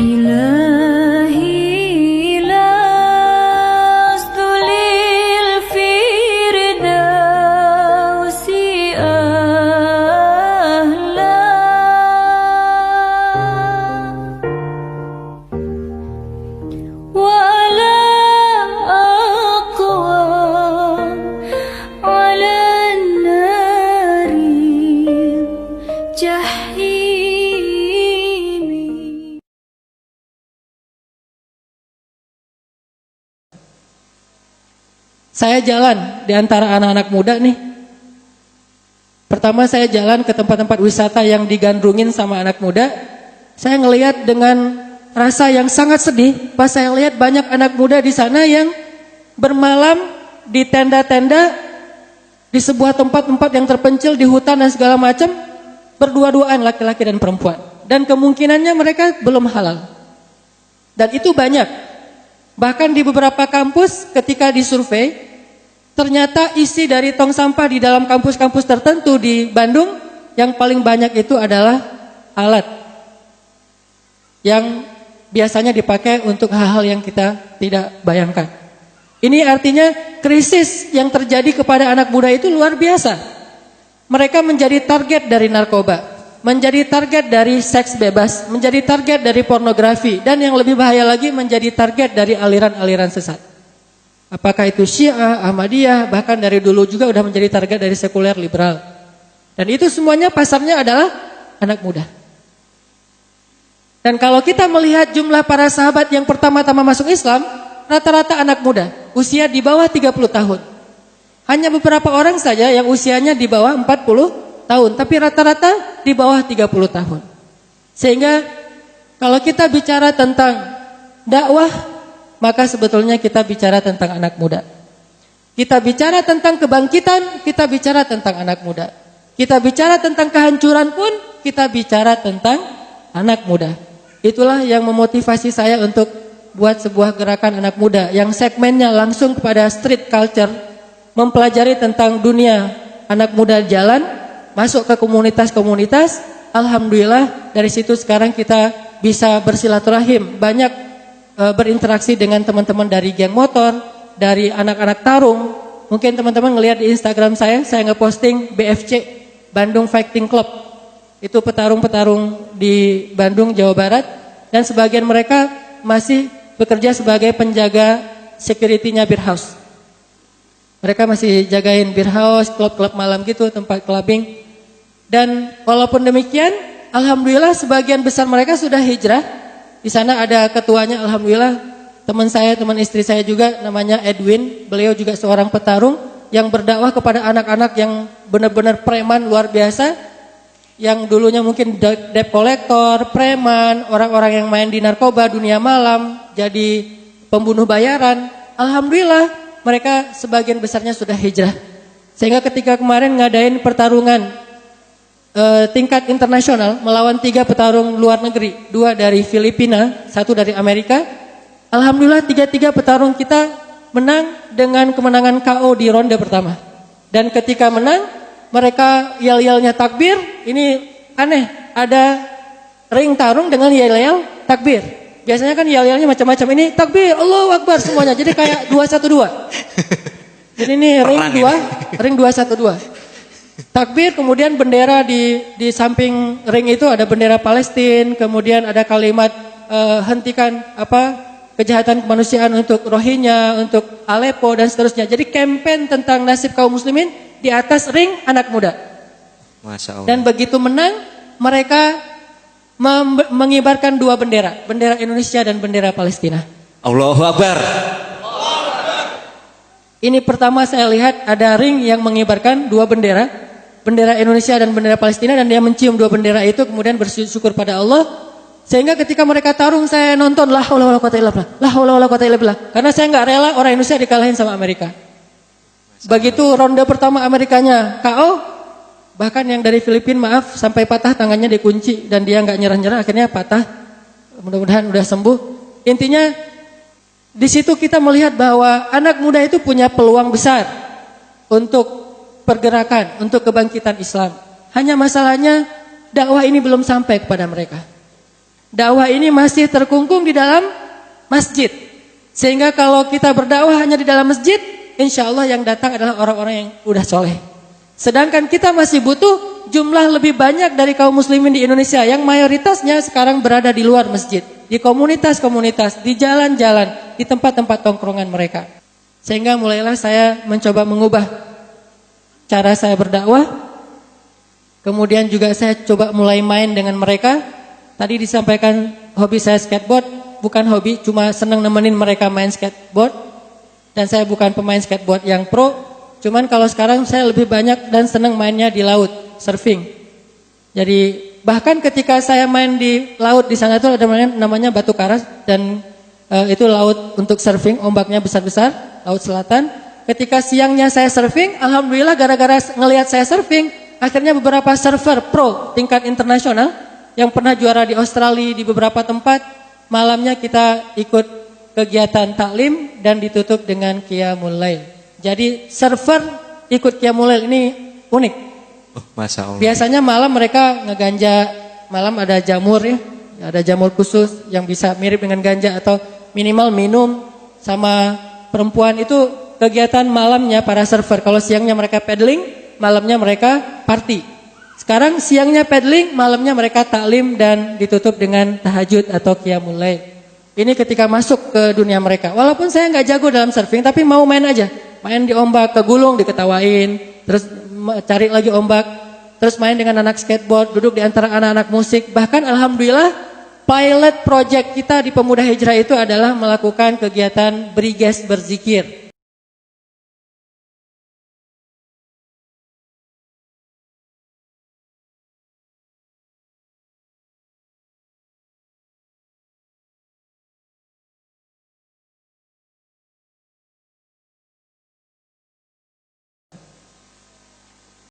إلهي لست للفردوس أهلا ولا أقوى على النار الجحيم. Saya jalan di antara anak-anak muda nih. Pertama saya jalan ke tempat-tempat wisata yang digandrungin sama anak muda. Saya ngelihat dengan rasa yang sangat sedih pas saya lihat banyak anak muda di sana yang bermalam di tenda-tenda di sebuah tempat-tempat yang terpencil di hutan dan segala macam, berdua-duaan laki-laki dan perempuan. Dan kemungkinannya mereka belum halal. Dan itu banyak. Bahkan di beberapa kampus ketika disurvei, ternyata isi dari tong sampah di dalam kampus-kampus tertentu di Bandung yang paling banyak itu adalah alat yang biasanya dipakai untuk hal-hal yang kita tidak bayangkan. Ini artinya krisis yang terjadi kepada anak muda itu luar biasa. Mereka menjadi target dari narkoba, menjadi target dari seks bebas, menjadi target dari pornografi, dan yang lebih bahaya lagi menjadi target dari aliran-aliran sesat. Apakah itu Syiah, Ahmadiyah, bahkan dari dulu juga udah menjadi target dari sekuler liberal. Dan itu semuanya pasarnya adalah anak muda. Dan kalau kita melihat jumlah para sahabat yang pertama-tama masuk Islam, rata-rata anak muda, usia di bawah 30 tahun. Hanya beberapa orang saja yang usianya di bawah 40 tahun, tapi rata-rata di bawah 30 tahun. Sehingga kalau kita bicara tentang dakwah, maka sebetulnya kita bicara tentang anak muda. Kita bicara tentang kebangkitan, kita bicara tentang anak muda. Kita bicara tentang kehancuran pun, kita bicara tentang anak muda. Itulah yang memotivasi saya untuk buat sebuah gerakan anak muda yang segmennya langsung kepada street culture, mempelajari tentang dunia anak muda jalan, masuk ke komunitas-komunitas. Alhamdulillah dari situ sekarang kita bisa bersilaturahim, banyak berinteraksi dengan teman-teman dari geng motor, dari anak-anak tarung. Mungkin teman-teman ngelihat di Instagram saya ngeposting BFC, Bandung Fighting Club. Itu petarung-petarung di Bandung, Jawa Barat, dan sebagian mereka masih bekerja sebagai penjaga security-nya beer house. Mereka masih jagain beer house, klub-klub malam gitu, tempat clubbing. Dan walaupun demikian, alhamdulillah sebagian besar mereka sudah hijrah. Di sana ada ketuanya, alhamdulillah. Teman saya, teman istri saya juga namanya Edwin. Beliau juga seorang petarung yang berdakwah kepada anak-anak yang benar-benar preman luar biasa. Yang dulunya mungkin debt collector, preman, orang-orang yang main di narkoba, dunia malam, jadi pembunuh bayaran. Alhamdulillah mereka sebagian besarnya sudah hijrah. Sehingga ketika kemarin ngadain pertarungan tingkat internasional melawan 3 petarung luar negeri, 2 dari Filipina, 1 dari Amerika. Alhamdulillah 3 petarung kita menang dengan kemenangan KO di ronde pertama. Dan ketika menang, mereka yel-yelnya takbir. Ini aneh, ada ring tarung dengan yel-yel takbir. Biasanya kan yel-yelnya macam-macam, ini takbir, Allahu Akbar semuanya. Jadi kayak 212. Jadi ini ring 212. Takbir, kemudian bendera di samping ring itu ada bendera Palestina, kemudian ada kalimat hentikan kejahatan kemanusiaan untuk Rohingya, untuk Aleppo dan seterusnya. Jadi kampanye tentang nasib kaum muslimin di atas ring anak muda. Masya Allah. Dan begitu menang, mereka mengibarkan 2 bendera, bendera Indonesia dan bendera Palestina. Allahu Akbar. Ini pertama saya lihat ada ring yang mengibarkan 2 bendera, bendera Indonesia dan bendera Palestina, dan dia mencium 2 bendera itu kemudian bersyukur pada Allah. Sehingga ketika mereka tarung saya nonton la haula wala quwata illa billah, la haula wala quwata illa billah, karena saya nggak rela orang Indonesia dikalahin sama Amerika. Begitu ronde pertama Amerikanya KO, bahkan yang dari Filipina maaf sampai patah tangannya dikunci dan dia nggak nyerah-nyerah, akhirnya patah. Mudah-mudahan udah sembuh. Intinya di situ kita melihat bahwa anak muda itu punya peluang besar untuk pergerakan, untuk kebangkitan Islam. Hanya masalahnya dakwah ini belum sampai kepada mereka. dakwah ini masih terkungkung di dalam masjid. Sehingga kalau kita berdakwah hanya di dalam masjid, insya Allah yang datang adalah orang-orang yang udah soleh. Sedangkan kita masih butuh jumlah lebih banyak dari kaum muslimin di Indonesia yang mayoritasnya sekarang berada di luar masjid, di komunitas-komunitas, di jalan-jalan, di tempat-tempat tongkrongan mereka. Sehingga mulailah saya mencoba mengubah cara saya berdakwah. Kemudian juga saya coba mulai main dengan mereka. Tadi disampaikan hobi saya skateboard, bukan hobi, cuma senang nemenin mereka main skateboard. Dan saya bukan pemain skateboard yang pro, cuman kalau sekarang saya lebih banyak dan senang mainnya di laut, surfing. Jadi bahkan ketika saya main di laut di sana itu ada namanya Batu Karas dan itu laut untuk surfing, ombaknya besar-besar, laut selatan. Ketika siangnya saya surfing, alhamdulillah gara-gara ngelihat saya surfing, akhirnya beberapa surfer pro tingkat internasional yang pernah juara di Australia di beberapa tempat, malamnya kita ikut kegiatan taklim dan ditutup dengan qiyamul lail. Jadi surfer ikut qiyamul lail ini unik. Oh, Masya Allah. Biasanya malam mereka ngeganja, malam ada jamur ya, ada jamur khusus yang bisa mirip dengan ganja atau minimal minum sama perempuan. Itu kegiatan malamnya para surfer. Kalau siangnya mereka paddling, malamnya mereka party. Sekarang siangnya paddling, malamnya mereka taklim dan ditutup dengan tahajud atau qiyamul lail. Ini ketika masuk ke dunia mereka. Walaupun saya nggak jago dalam surfing, tapi mau main aja. Main di ombak, kegulung diketawain, terus cari lagi ombak, terus main dengan anak skateboard, duduk di antara anak-anak musik. Bahkan alhamdulillah pilot project kita di Pemuda Hijrah itu adalah melakukan kegiatan Briges berzikir.